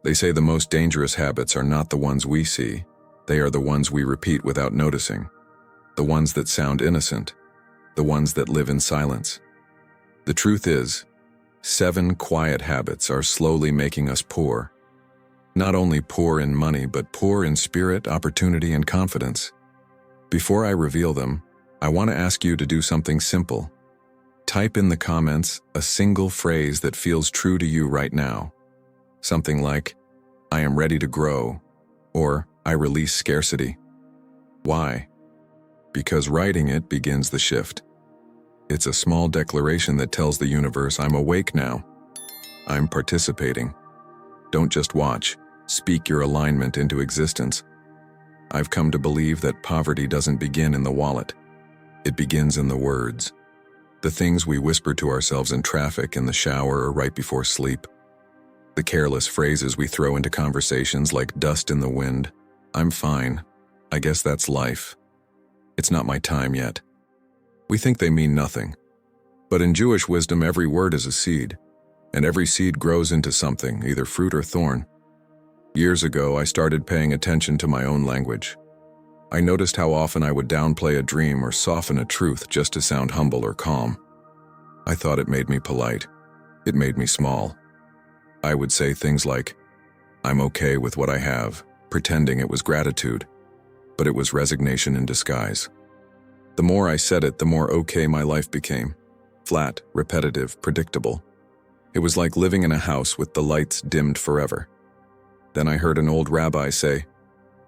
They say the most dangerous habits are not the ones we see, they are the ones we repeat without noticing, the ones that sound innocent, the ones that live in silence. The truth is, 7 quiet habits are slowly making us poor. Not only poor in money, but poor in spirit, opportunity, and confidence. Before I reveal them, I want to ask you to do something simple. Type in the comments a single phrase that feels true to you right now. Something like, I am ready to grow, or I release scarcity. Why? Because writing it begins the shift. It's a small declaration that tells the universe, I'm awake now. I'm participating. Don't just watch, speak your alignment into existence. I've come to believe that poverty doesn't begin in the wallet. It begins in the words. The things we whisper to ourselves in traffic, in the shower, or right before sleep. The careless phrases we throw into conversations like dust in the wind. I'm fine. I guess that's life. It's not my time yet. We think they mean nothing. But in Jewish wisdom, every word is a seed, and every seed grows into something, either fruit or thorn. Years ago, I started paying attention to my own language. I noticed how often I would downplay a dream or soften a truth just to sound humble or calm. I thought it made me polite. It made me small. I would say things like, I'm okay with what I have, pretending it was gratitude, but it was resignation in disguise. The more I said it, the more okay my life became. Flat, repetitive, predictable. It was like living in a house with the lights dimmed forever. Then I heard an old rabbi say,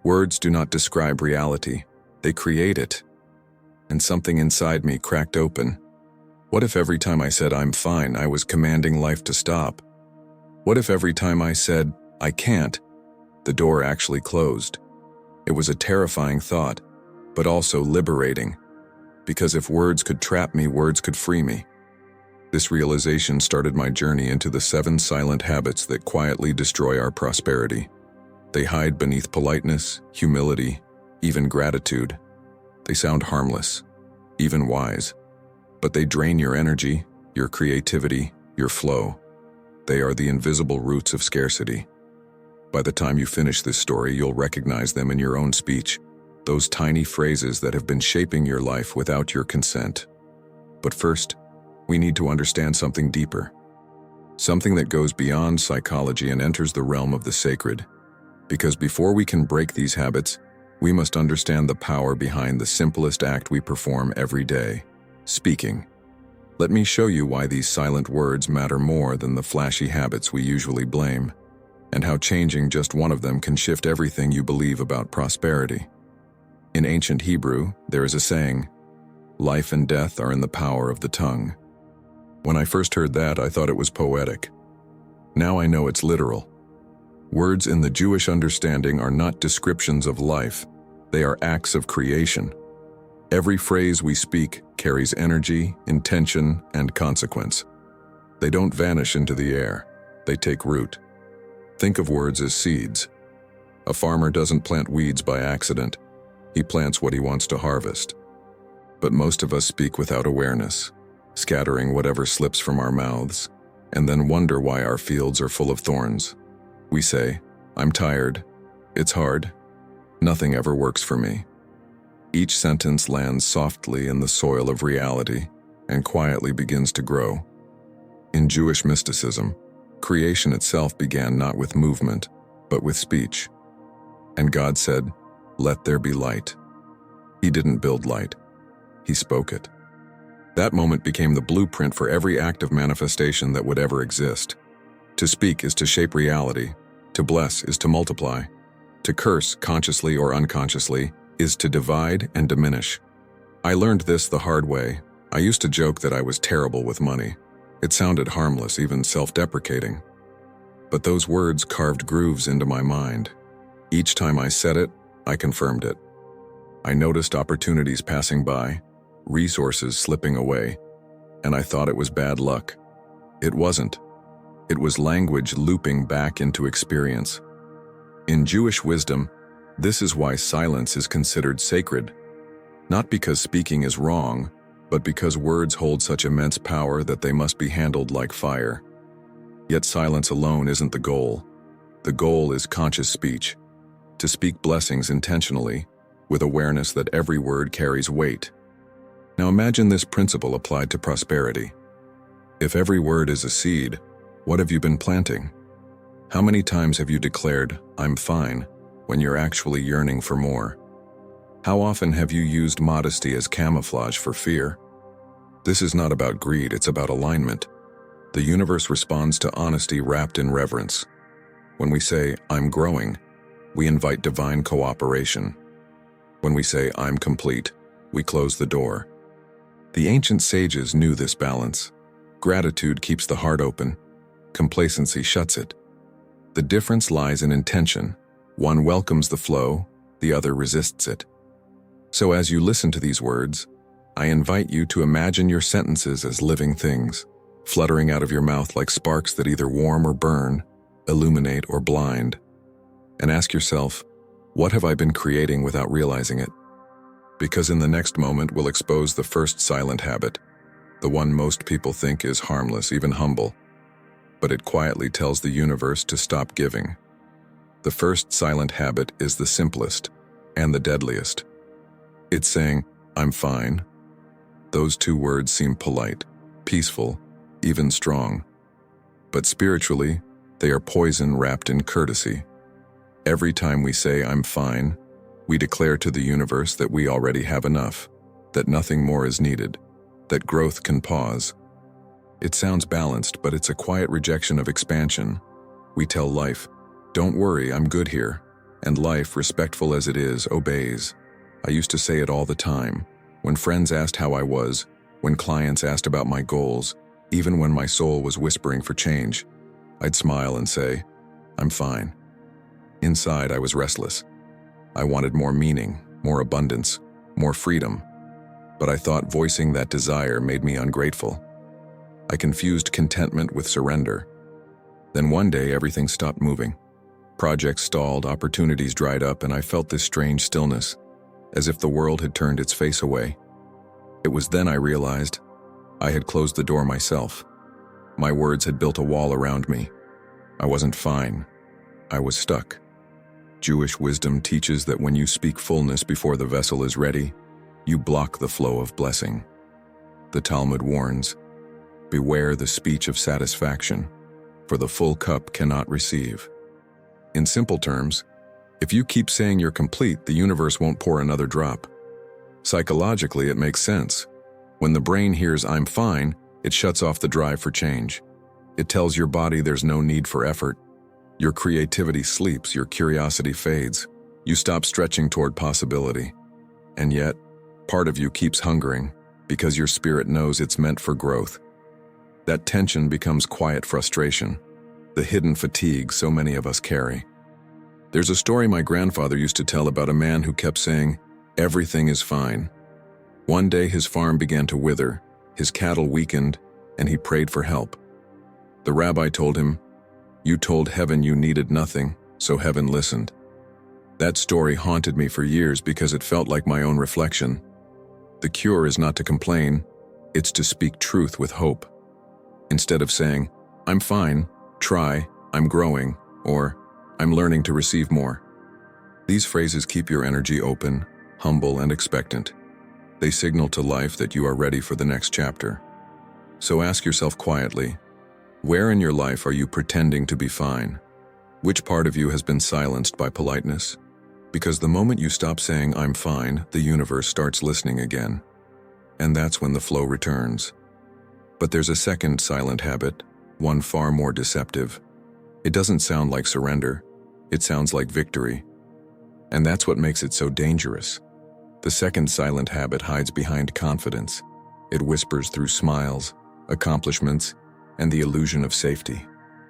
words do not describe reality, they create it. And something inside me cracked open. What if every time I said I'm fine, I was commanding life to stop? What if every time I said, I can't, the door actually closed? It was a terrifying thought, but also liberating. Because if words could trap me, words could free me. This realization started my journey into the 7 silent habits that quietly destroy our prosperity. They hide beneath politeness, humility, even gratitude. They sound harmless, even wise, but they drain your energy, your creativity, your flow. They are the invisible roots of scarcity. By the time you finish this story, you'll recognize them in your own speech, those tiny phrases that have been shaping your life without your consent. But first, we need to understand something deeper, something that goes beyond psychology and enters the realm of the sacred. Because before we can break these habits, we must understand the power behind the simplest act we perform every day, speaking. Let me show you why these silent words matter more than the flashy habits we usually blame, and how changing just one of them can shift everything you believe about prosperity. In ancient Hebrew, there is a saying, life and death are in the power of the tongue. When I first heard that, I thought it was poetic. Now I know it's literal. Words in the Jewish understanding are not descriptions of life, they are acts of creation. Every phrase we speak carries energy, intention, and consequence. They don't vanish into the air, they take root. Think of words as seeds. A farmer doesn't plant weeds by accident, he plants what he wants to harvest. But most of us speak without awareness, scattering whatever slips from our mouths, and then wonder why our fields are full of thorns. We say, I'm tired, it's hard, nothing ever works for me. Each sentence lands softly in the soil of reality and quietly begins to grow. In Jewish mysticism, creation itself began not with movement, but with speech. And God said, let there be light. He didn't build light, he spoke it. That moment became the blueprint for every act of manifestation that would ever exist. To speak is to shape reality. To bless is to multiply. To curse, consciously or unconsciously, is to divide and diminish. I learned this the hard way. I used to joke that I was terrible with money. It sounded harmless, even self-deprecating. But those words carved grooves into my mind. Each time I said it, I confirmed it. I noticed opportunities passing by, resources slipping away, and I thought it was bad luck. It wasn't. It was language looping back into experience. In Jewish wisdom, this is why silence is considered sacred. Not because speaking is wrong, but because words hold such immense power that they must be handled like fire. Yet silence alone isn't the goal. The goal is conscious speech, to speak blessings intentionally, with awareness that every word carries weight. Now imagine this principle applied to prosperity. If every word is a seed, what have you been planting? How many times have you declared, "I'm fine," when you're actually yearning for more? How often have you used modesty as camouflage for fear? This is not about greed, it's about alignment. The universe responds to honesty wrapped in reverence. When we say, "I'm growing," we invite divine cooperation. When we say, "I'm complete," we close the door. The ancient sages knew this balance. Gratitude keeps the heart open. Complacency shuts it. The difference lies in intention. One welcomes the flow, the other resists it. So as you listen to these words, I invite you to imagine your sentences as living things, fluttering out of your mouth like sparks that either warm or burn, illuminate or blind. And ask yourself, what have I been creating without realizing it? Because in the next moment we'll expose the first silent habit, the one most people think is harmless, even humble. But it quietly tells the universe to stop giving. The first silent habit is the simplest and the deadliest. It's saying, "I'm fine." Those two words seem polite, peaceful, even strong. But spiritually, they are poison wrapped in courtesy. Every time we say, "I'm fine," we declare to the universe that we already have enough, that nothing more is needed, that growth can pause. It sounds balanced, but it's a quiet rejection of expansion. We tell life, "Don't worry, I'm good here," and life, respectful as it is, obeys. I used to say it all the time. When friends asked how I was, when clients asked about my goals, even when my soul was whispering for change, I'd smile and say, "I'm fine." Inside, I was restless. I wanted more meaning, more abundance, more freedom. But I thought voicing that desire made me ungrateful. I confused contentment with surrender. Then one day, everything stopped moving. Projects stalled, opportunities dried up, and I felt this strange stillness, as if the world had turned its face away. It was then I realized I had closed the door myself. My words had built a wall around me. I wasn't fine. I was stuck. Jewish wisdom teaches that when you speak fullness before the vessel is ready, you block the flow of blessing. The Talmud warns, "Beware the speech of satisfaction, for the full cup cannot receive." In simple terms, if you keep saying you're complete, the universe won't pour another drop. Psychologically, it makes sense. When the brain hears "I'm fine," it shuts off the drive for change. It tells your body there's no need for effort. Your creativity sleeps, your curiosity fades. You stop stretching toward possibility. And yet, part of you keeps hungering, because your spirit knows it's meant for growth. That tension becomes quiet frustration, the hidden fatigue so many of us carry. There's a story my grandfather used to tell about a man who kept saying, "Everything is fine." One day his farm began to wither, his cattle weakened, and he prayed for help. The rabbi told him, "You told heaven you needed nothing, so heaven listened." That story haunted me for years because it felt like my own reflection. The cure is not to complain, it's to speak truth with hope. Instead of saying, "I'm fine," try, "I'm growing," or "I'm learning to receive more." These phrases keep your energy open, humble, and expectant. They signal to life that you are ready for the next chapter. So ask yourself quietly, where in your life are you pretending to be fine? Which part of you has been silenced by politeness? Because the moment you stop saying, "I'm fine," the universe starts listening again. And that's when the flow returns. But there's a second silent habit, one far more deceptive. It doesn't sound like surrender, it sounds like victory. And that's what makes it so dangerous. The second silent habit hides behind confidence. It whispers through smiles, accomplishments, and the illusion of safety.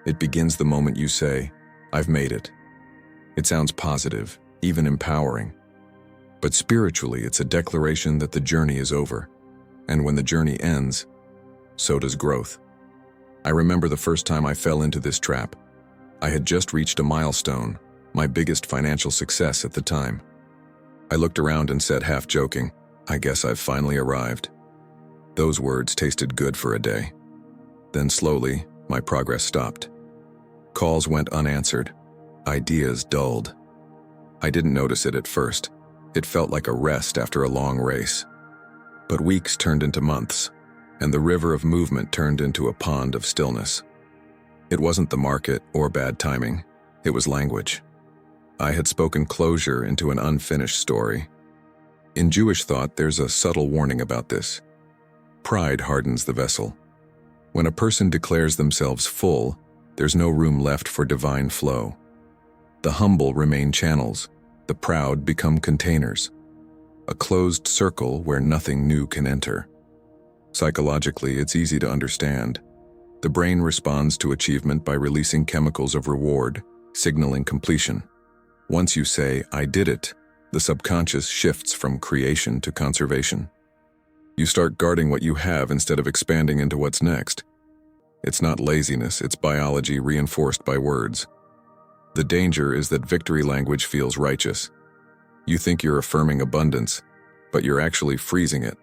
It begins the moment you say, "I've made it." It sounds positive, even empowering. But spiritually, it's a declaration that the journey is over. And when the journey ends, so does growth. I remember the first time I fell into this trap. I had just reached a milestone, my biggest financial success at the time. I looked around and said, half joking, "I guess I've finally arrived." Those words tasted good for a day. Then slowly, my progress stopped. Calls went unanswered. Ideas dulled. I didn't notice it at first. It felt like a rest after a long race. But weeks turned into months, and the river of movement turned into a pond of stillness. It wasn't the market or bad timing. It was language. I had spoken closure into an unfinished story. In Jewish thought, there's a subtle warning about this. Pride hardens the vessel. When a person declares themselves full, there's no room left for divine flow. The humble remain channels, the proud become containers, a closed circle where nothing new can enter. Psychologically, it's easy to understand. The brain responds to achievement by releasing chemicals of reward, signaling completion. Once you say, "I did it," the subconscious shifts from creation to conservation. You start guarding what you have instead of expanding into what's next. It's not laziness, it's biology reinforced by words. The danger is that victory language feels righteous. You think you're affirming abundance, but you're actually freezing it.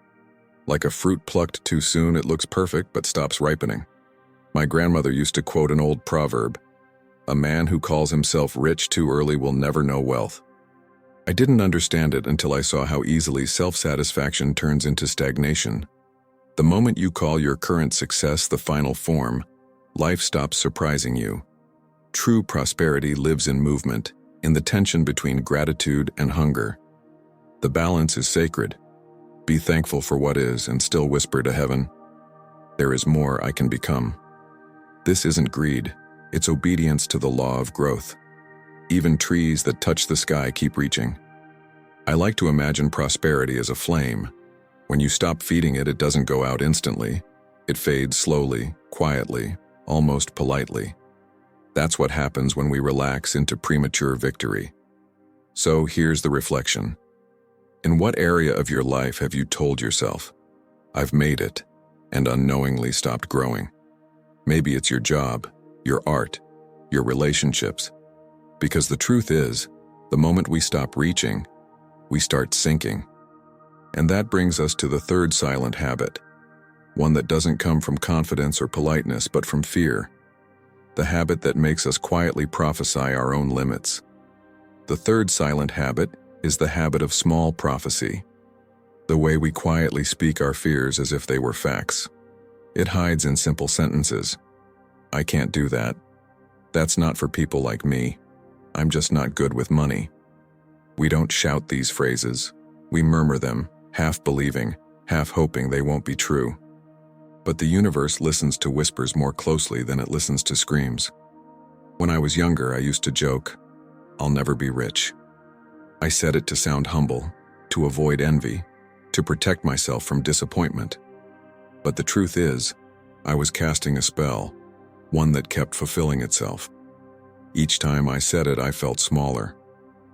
Like a fruit plucked too soon, it looks perfect but stops ripening. My grandmother used to quote an old proverb, "A man who calls himself rich too early will never know wealth." I didn't understand it until I saw how easily self-satisfaction turns into stagnation. The moment you call your current success the final form, life stops surprising you. True prosperity lives in movement, in the tension between gratitude and hunger. The balance is sacred. Be thankful for what is and still whisper to heaven, "There is more I can become." This isn't greed, it's obedience to the law of growth. Even trees that touch the sky keep reaching. I like to imagine prosperity as a flame. When you stop feeding it, it doesn't go out instantly. It fades slowly, quietly, almost politely. That's what happens when we relax into premature victory. So here's the reflection. In what area of your life have you told yourself, "I've made it," and unknowingly stopped growing? Maybe it's your job, your art, your relationships. Because the truth is, the moment we stop reaching, we start sinking. And that brings us to the third silent habit, one that doesn't come from confidence or politeness, but from fear. The habit that makes us quietly prophesy our own limits. The third silent habit is the habit of small prophecy, the way we quietly speak our fears as if they were facts. It hides in simple sentences. "I can't do that. That's not for people like me. I'm just not good with money." We don't shout these phrases. We murmur them, half believing, half hoping they won't be true. But the universe listens to whispers more closely than it listens to screams. When I was younger, I used to joke, "I'll never be rich." I said it to sound humble, to avoid envy, to protect myself from disappointment. But the truth is, I was casting a spell, one that kept fulfilling itself. Each time I said it, I felt smaller.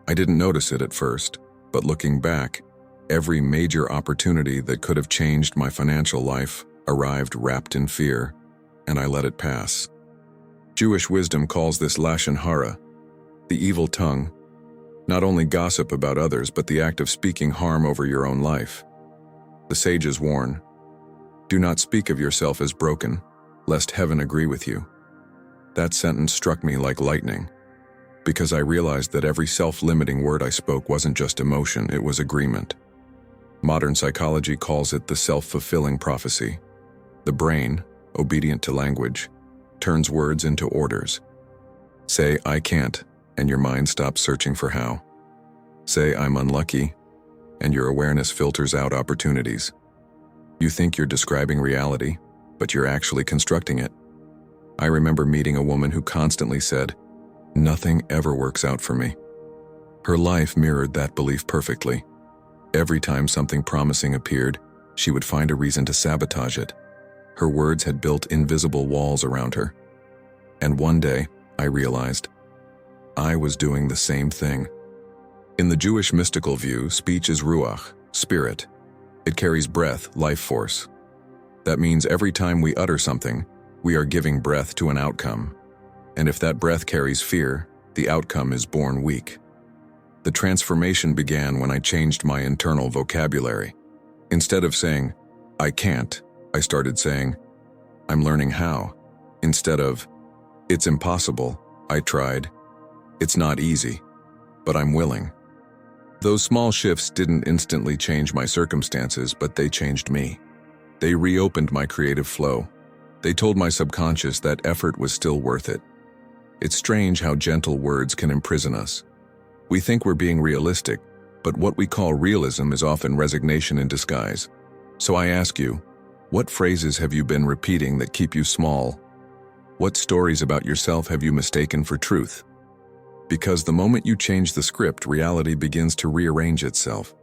I didn't notice it at first, but looking back, every major opportunity that could have changed my financial life arrived wrapped in fear, and I let it pass. Jewish wisdom calls this lashon hara, the evil tongue, not only gossip about others, but the act of speaking harm over your own life. The sages warn, "Do not speak of yourself as broken, lest heaven agree with you." That sentence struck me like lightning, because I realized that every self-limiting word I spoke wasn't just emotion, it was agreement. Modern psychology calls it the self-fulfilling prophecy. The brain, obedient to language, turns words into orders. Say, "I can't," and your mind stops searching for how. Say, "I'm unlucky," and your awareness filters out opportunities. You think you're describing reality, but you're actually constructing it. I remember meeting a woman who constantly said, "Nothing ever works out for me." Her life mirrored that belief perfectly. Every time something promising appeared, she would find a reason to sabotage it. Her words had built invisible walls around her. And one day, I realized, I was doing the same thing. In the Jewish mystical view, speech is ruach, spirit. It carries breath, life force. That means every time we utter something, we are giving breath to an outcome. And if that breath carries fear, the outcome is born weak. The transformation began when I changed my internal vocabulary. Instead of saying, "I can't," I started saying, "I'm learning how." Instead of, "It's impossible," I tried, It's not easy, but I'm willing. Those small shifts didn't instantly change my circumstances, but they changed me. They reopened my creative flow. They told my subconscious that effort was still worth it. It's strange how gentle words can imprison us. We think we're being realistic, but what we call realism is often resignation in disguise. So I ask you, what phrases have you been repeating that keep you small? What stories about yourself have you mistaken for truth? Because the moment you change the script, reality begins to rearrange itself.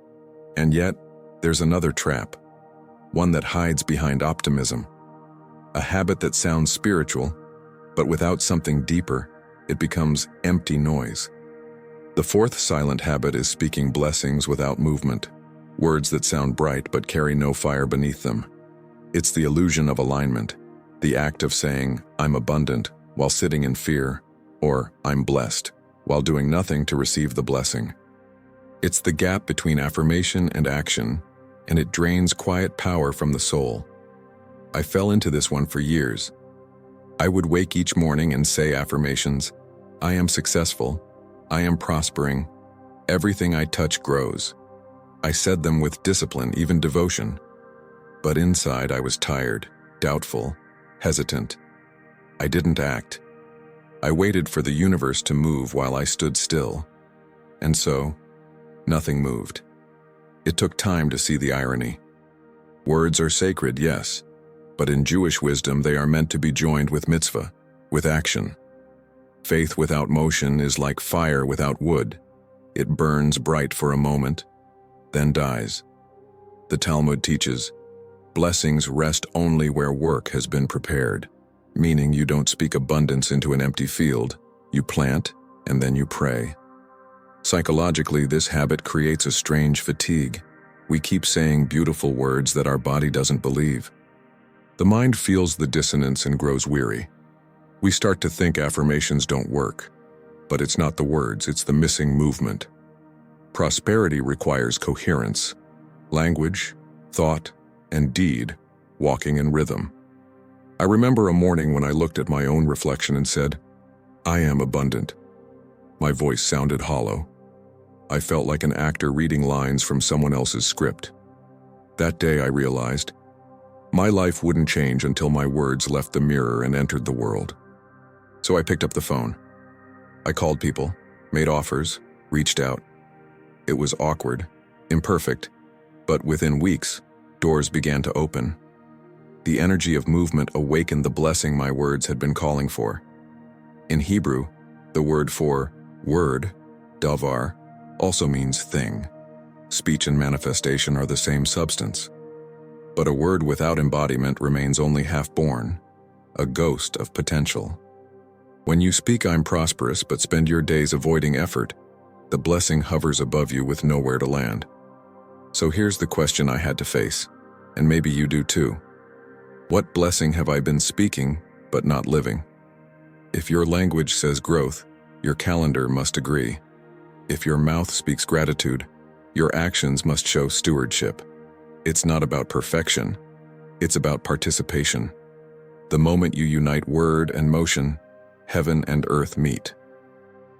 And yet, there's another trap, one that hides behind optimism. A habit that sounds spiritual, but without something deeper, it becomes empty noise. The fourth silent habit is speaking blessings without movement, words that sound bright but carry no fire beneath them. It's the illusion of alignment, the act of saying, "I'm abundant," while sitting in fear, or "I'm blessed," while doing nothing to receive the blessing. It's the gap between affirmation and action, and it drains quiet power from the soul. I fell into this one for years. I would wake each morning and say affirmations, "I am successful, I am prospering, everything I touch grows." I said them with discipline, even devotion. But inside I was tired, doubtful, hesitant. I didn't act. I waited for the universe to move while I stood still. And so, nothing moved. It took time to see the irony. Words are sacred, yes, but in Jewish wisdom they are meant to be joined with mitzvah, with action. Faith without motion is like fire without wood. It burns bright for a moment, then dies. The Talmud teaches, blessings rest only where work has been prepared, meaning you don't speak abundance into an empty field. You plant, and then you pray. Psychologically, this habit creates a strange fatigue. We keep saying beautiful words that our body doesn't believe. The mind feels the dissonance and grows weary. We start to think affirmations don't work, but it's not the words, it's the missing movement. Prosperity requires coherence, language, thought, and deed, walking in rhythm. I remember a morning when I looked at my own reflection and said, "I am abundant." My voice sounded hollow. I felt like an actor reading lines from someone else's script. That day I realized, my life wouldn't change until my words left the mirror and entered the world. So I picked up the phone. I called people, made offers, reached out. It was awkward, imperfect, but within weeks, doors began to open. The energy of movement awakened the blessing my words had been calling for. In Hebrew, the word for word, davar, also means thing. Speech and manifestation are the same substance. But a word without embodiment remains only half-born, a ghost of potential. When you speak "I'm prosperous" but spend your days avoiding effort, the blessing hovers above you with nowhere to land. So here's the question I had to face, and maybe you do too. What blessing have I been speaking but not living? If your language says growth, your calendar must agree. If your mouth speaks gratitude, your actions must show stewardship. It's not about perfection, it's about participation. The moment you unite word and motion, heaven and earth meet.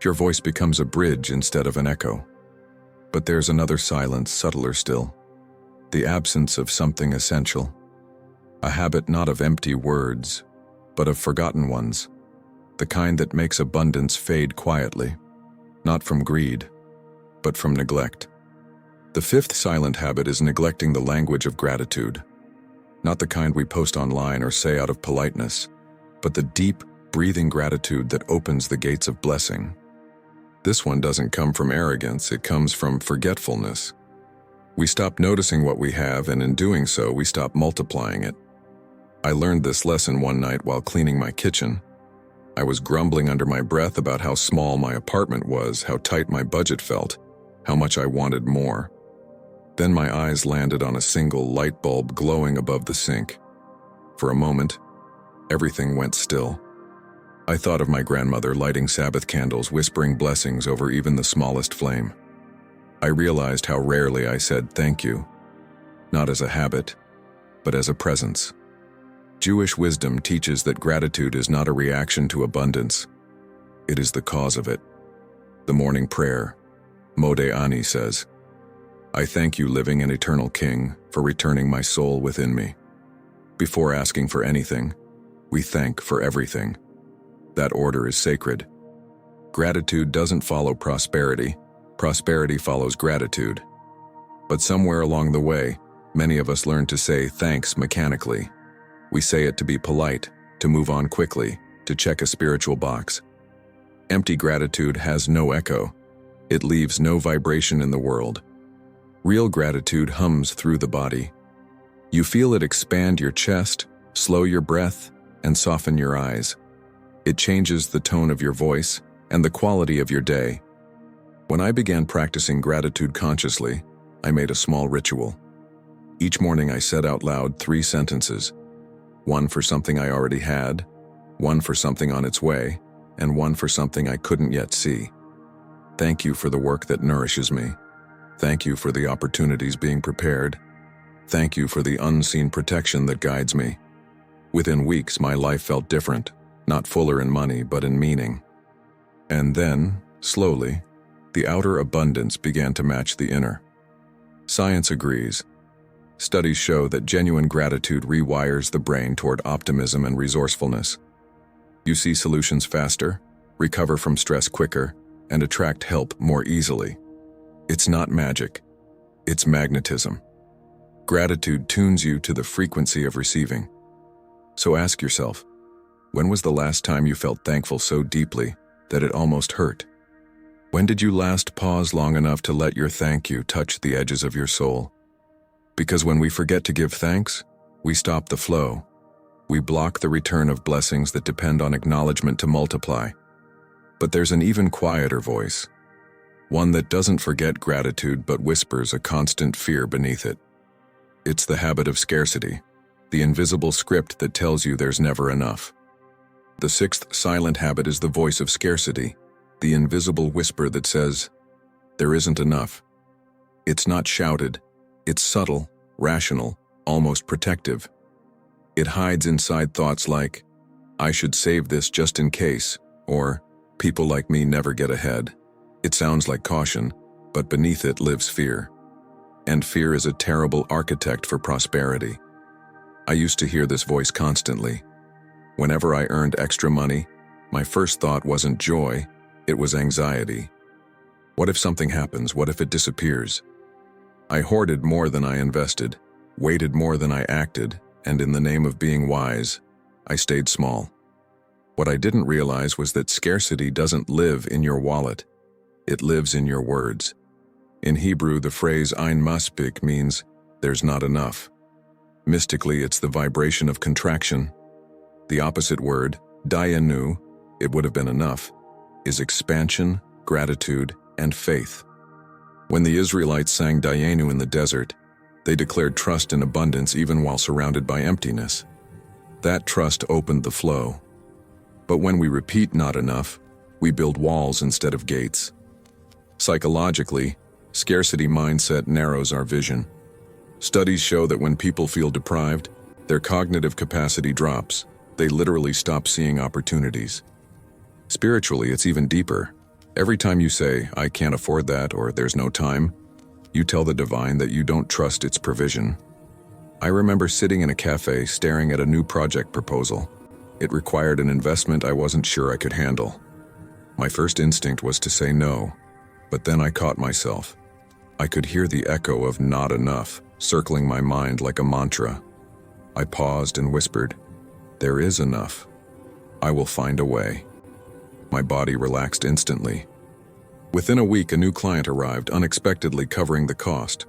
Your voice becomes a bridge instead of an echo. But there's another silence, subtler still. The absence of something essential. A habit not of empty words, but of forgotten ones. The kind that makes abundance fade quietly. Not from greed, but from neglect. The fifth silent habit is neglecting the language of gratitude. Not the kind we post online or say out of politeness, but the deep, breathing gratitude that opens the gates of blessing. This one doesn't come from arrogance, it comes from forgetfulness. We stop noticing what we have, and in doing so, we stop multiplying it. I learned this lesson one night while cleaning my kitchen. I was grumbling under my breath about how small my apartment was, how tight my budget felt, how much I wanted more. Then my eyes landed on a single light bulb glowing above the sink. For a moment, everything went still. I thought of my grandmother lighting Sabbath candles, whispering blessings over even the smallest flame. I realized how rarely I said thank you, not as a habit, but as a presence. Jewish wisdom teaches that gratitude is not a reaction to abundance. It is the cause of it. The morning prayer. Mode Ani says, I thank you, living and eternal King, for returning my soul within me. Before asking for anything, we thank for everything. That order is sacred. Gratitude doesn't follow prosperity. Prosperity follows gratitude. But somewhere along the way, many of us learn to say thanks mechanically. We say it to be polite, to move on quickly, to check a spiritual box. Empty gratitude has no echo. It leaves no vibration in the world. Real gratitude hums through the body. You feel it expand your chest, slow your breath, and soften your eyes. It changes the tone of your voice and the quality of your day. When I began practicing gratitude consciously, I made a small ritual. Each morning I said out loud 3 sentences. One for something I already had, one for something on its way, and one for something I couldn't yet see. Thank you for the work that nourishes me. Thank you for the opportunities being prepared. Thank you for the unseen protection that guides me. Within weeks, my life felt different, not fuller in money, but in meaning. And then, slowly, the outer abundance began to match the inner. Science agrees. Studies show that genuine gratitude rewires the brain toward optimism and resourcefulness. You see solutions faster, recover from stress quicker, and attract help more easily. It's not magic. It's magnetism. Gratitude tunes you to the frequency of receiving. So ask yourself, when was the last time you felt thankful so deeply that it almost hurt? When did you last pause long enough to let your thank you touch the edges of your soul? Because when we forget to give thanks, we stop the flow. We block the return of blessings that depend on acknowledgement to multiply. But there's an even quieter voice, one that doesn't forget gratitude but whispers a constant fear beneath it. It's the habit of scarcity, the invisible script that tells you there's never enough. The 6th silent habit is the voice of scarcity, the invisible whisper that says, there isn't enough. It's not shouted, it's subtle, rational, almost protective. It hides inside thoughts like, I should save this just in case, or people like me never get ahead. It sounds like caution, but beneath it lives fear. And fear is a terrible architect for prosperity. I used to hear this voice constantly. Whenever I earned extra money, my first thought wasn't joy, it was anxiety. What if something happens? What if it disappears? I hoarded more than I invested, waited more than I acted, and in the name of being wise, I stayed small. What I didn't realize was that scarcity doesn't live in your wallet. It lives in your words. In Hebrew, the phrase ein maspik means there's not enough. Mystically, it's the vibration of contraction. The opposite word, dayenu, it would have been enough, is expansion, gratitude, and faith. When the Israelites sang Dayenu in the desert, they declared trust in abundance even while surrounded by emptiness. That trust opened the flow. But when we repeat not enough, we build walls instead of gates. Psychologically, scarcity mindset narrows our vision. Studies show that when people feel deprived, their cognitive capacity drops. They literally stop seeing opportunities. Spiritually, it's even deeper. Every time you say, I can't afford that, or there's no time, you tell the divine that you don't trust its provision. I remember sitting in a cafe staring at a new project proposal. It required an investment I wasn't sure I could handle. My first instinct was to say no, but then I caught myself. I could hear the echo of not enough circling my mind like a mantra. I paused and whispered, there is enough. I will find a way. My body relaxed instantly. Within a week, a new client arrived, unexpectedly covering the cost.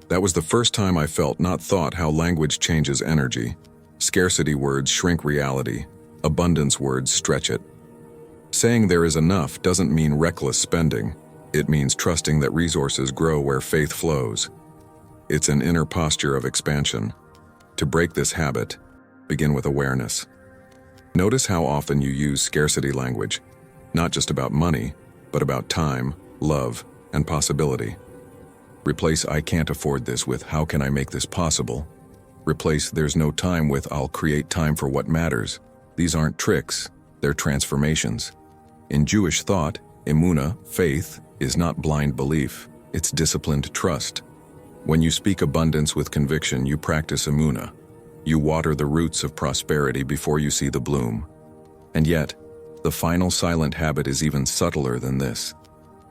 That was the first time I felt, not thought, how language changes energy. Scarcity words shrink reality. Abundance words stretch it. Saying there is enough doesn't mean reckless spending. It means trusting that resources grow where faith flows. It's an inner posture of expansion. To break this habit, begin with awareness. Notice how often you use scarcity language, not just about money, but about time, love, and possibility. Replace I can't afford this with how can I make this possible? Replace there's no time with I'll create time for what matters. These aren't tricks, they're transformations. In Jewish thought, Emuna, faith, is not blind belief, it's disciplined trust. When you speak abundance with conviction, you practice emuna. You water the roots of prosperity before you see the bloom. And yet, the final silent habit is even subtler than this.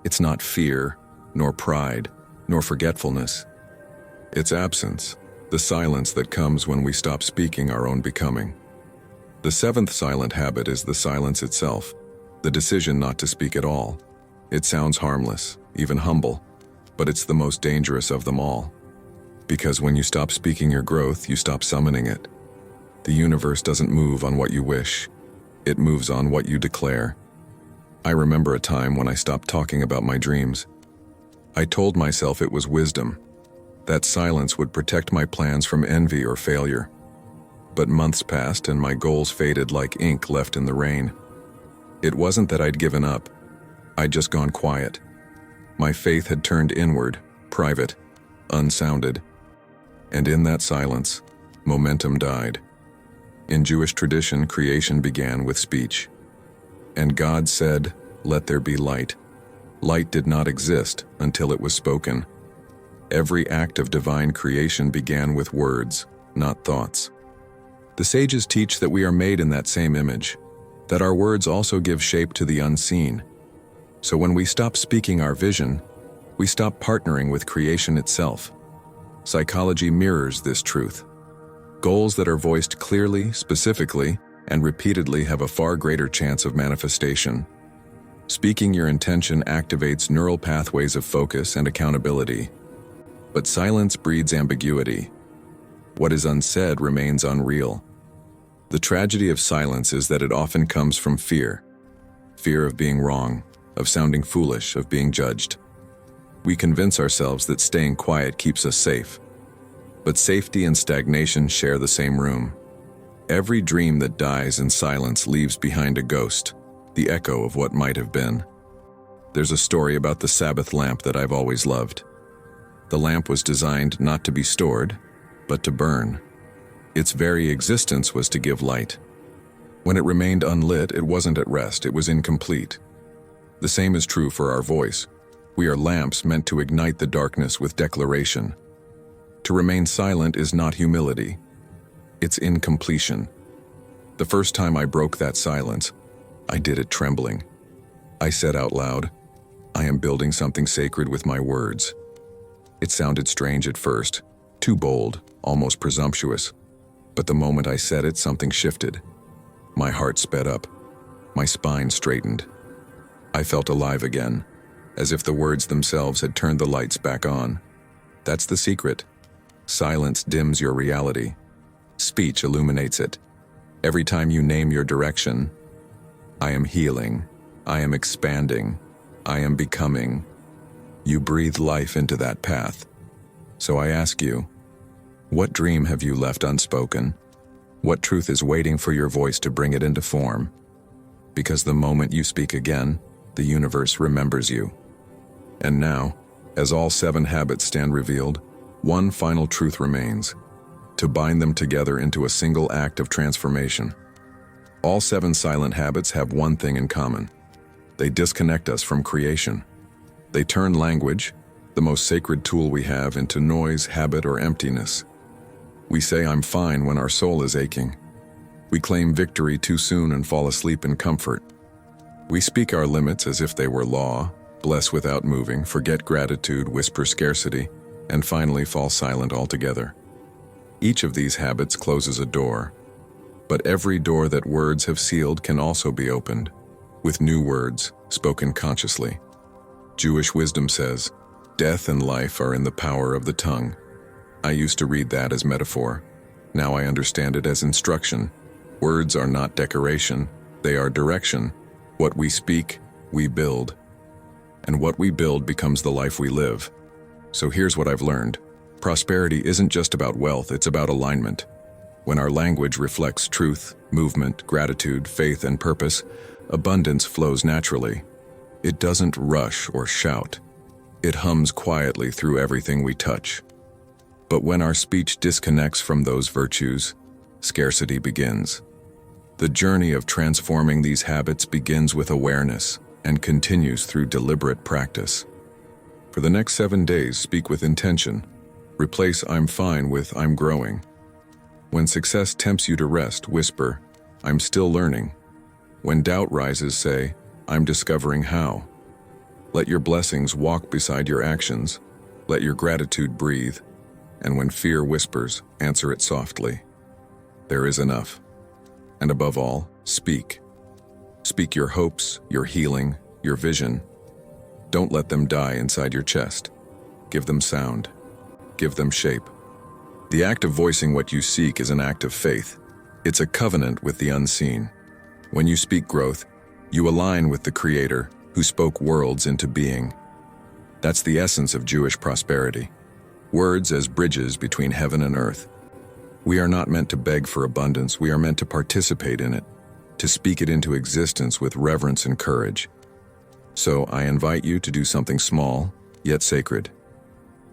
It's not fear, nor pride, nor forgetfulness. It's absence, the silence that comes when we stop speaking our own becoming. The seventh silent habit is the silence itself, the decision not to speak at all. It sounds harmless, even humble, but it's the most dangerous of them all. Because when you stop speaking your growth, you stop summoning it. The universe doesn't move on what you wish. It moves on what you declare. I remember a time when I stopped talking about my dreams. I told myself it was wisdom. That silence would protect my plans from envy or failure. But months passed and my goals faded like ink left in the rain. It wasn't that I'd given up. I'd just gone quiet. My faith had turned inward, private, unsounded. And in that silence, momentum died. In Jewish tradition, creation began with speech. And God said, "Let there be light." Light did not exist until it was spoken. Every act of divine creation began with words, not thoughts. The sages teach that we are made in that same image, that our words also give shape to the unseen. So when we stop speaking our vision, we stop partnering with creation itself. Psychology mirrors this truth. Goals that are voiced clearly, specifically, and repeatedly have a far greater chance of manifestation. Speaking your intention activates neural pathways of focus and accountability. But silence breeds ambiguity. What is unsaid remains unreal. The tragedy of silence is that it often comes from fear. Fear of being wrong, of sounding foolish, of being judged. We convince ourselves that staying quiet keeps us safe. But safety and stagnation share the same room. Every dream that dies in silence leaves behind a ghost, the echo of what might have been. There's a story about the Sabbath lamp that I've always loved. The lamp was designed not to be stored, but to burn. Its very existence was to give light. When it remained unlit, it wasn't at rest, it was incomplete. The same is true for our voice. We are lamps meant to ignite the darkness with declaration. To remain silent is not humility. It's incompletion. The first time I broke that silence, I did it trembling. I said out loud, "I am building something sacred with my words." It sounded strange at first, too bold, almost presumptuous. But the moment I said it, something shifted. My heart sped up. My spine straightened. I felt alive again, as if the words themselves had turned the lights back on. That's the secret. Silence dims your reality. Speech illuminates it. Every time you name your direction, I am healing, I am expanding, I am becoming. You breathe life into that path. So I ask you, what dream have you left unspoken? What truth is waiting for your voice to bring it into form? Because the moment you speak again, the universe remembers you. And now, as all 7 habits stand revealed, one final truth remains: to bind them together into a single act of transformation. All 7 silent habits have one thing in common. They disconnect us from creation. They turn language, the most sacred tool we have, into noise, habit, or emptiness. We say "I'm fine" when our soul is aching. We claim victory too soon and fall asleep in comfort. We speak our limits as if they were law, bless without moving, forget gratitude, whisper scarcity, and finally fall silent altogether. Each of these habits closes a door. But every door that words have sealed can also be opened, with new words, spoken consciously. Jewish wisdom says, "Death and life are in the power of the tongue." I used to read that as metaphor. Now I understand it as instruction. Words are not decoration, they are direction. What we speak, we build. And what we build becomes the life we live. So here's what I've learned. Prosperity isn't just about wealth, it's about alignment. When our language reflects truth, movement, gratitude, faith, and purpose, abundance flows naturally. It doesn't rush or shout. It hums quietly through everything we touch. But when our speech disconnects from those virtues, scarcity begins. The journey of transforming these habits begins with awareness. and continues through deliberate practice. For the next 7 days, speak with intention. Replace "I'm fine" with "I'm growing." When success tempts you to rest, whisper, "I'm still learning." When doubt rises, say, "I'm discovering how." Let your blessings walk beside your actions. Let your gratitude breathe. And when fear whispers, answer it softly. There is enough. And above all, speak. Speak your hopes, your healing, your vision. Don't let them die inside your chest. Give them sound. Give them shape. The act of voicing what you seek is an act of faith. It's a covenant with the unseen. When you speak growth, you align with the Creator who spoke worlds into being. That's the essence of Jewish prosperity. Words as bridges between heaven and earth. We are not meant to beg for abundance, we are meant to participate in it, to speak it into existence with reverence and courage. So I invite you to do something small, yet sacred.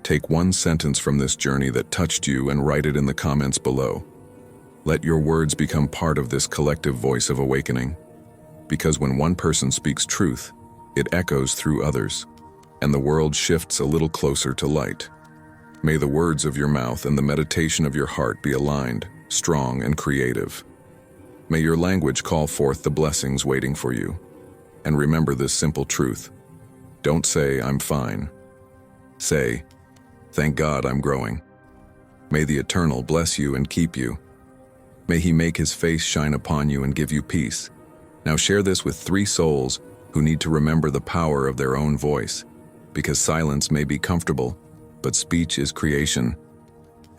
Take one sentence from this journey that touched you and write it in the comments below. Let your words become part of this collective voice of awakening. Because when one person speaks truth, it echoes through others, and the world shifts a little closer to light. May the words of your mouth and the meditation of your heart be aligned, strong, and creative. May your language call forth the blessings waiting for you. And remember this simple truth. Don't say, "I'm fine." Say, "Thank God I'm growing." May the Eternal bless you and keep you. May He make His face shine upon you and give you peace. Now share this with 3 souls who need to remember the power of their own voice, because silence may be comfortable, but speech is creation.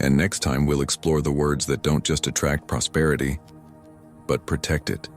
And next time we'll explore the words that don't just attract prosperity, but protect it.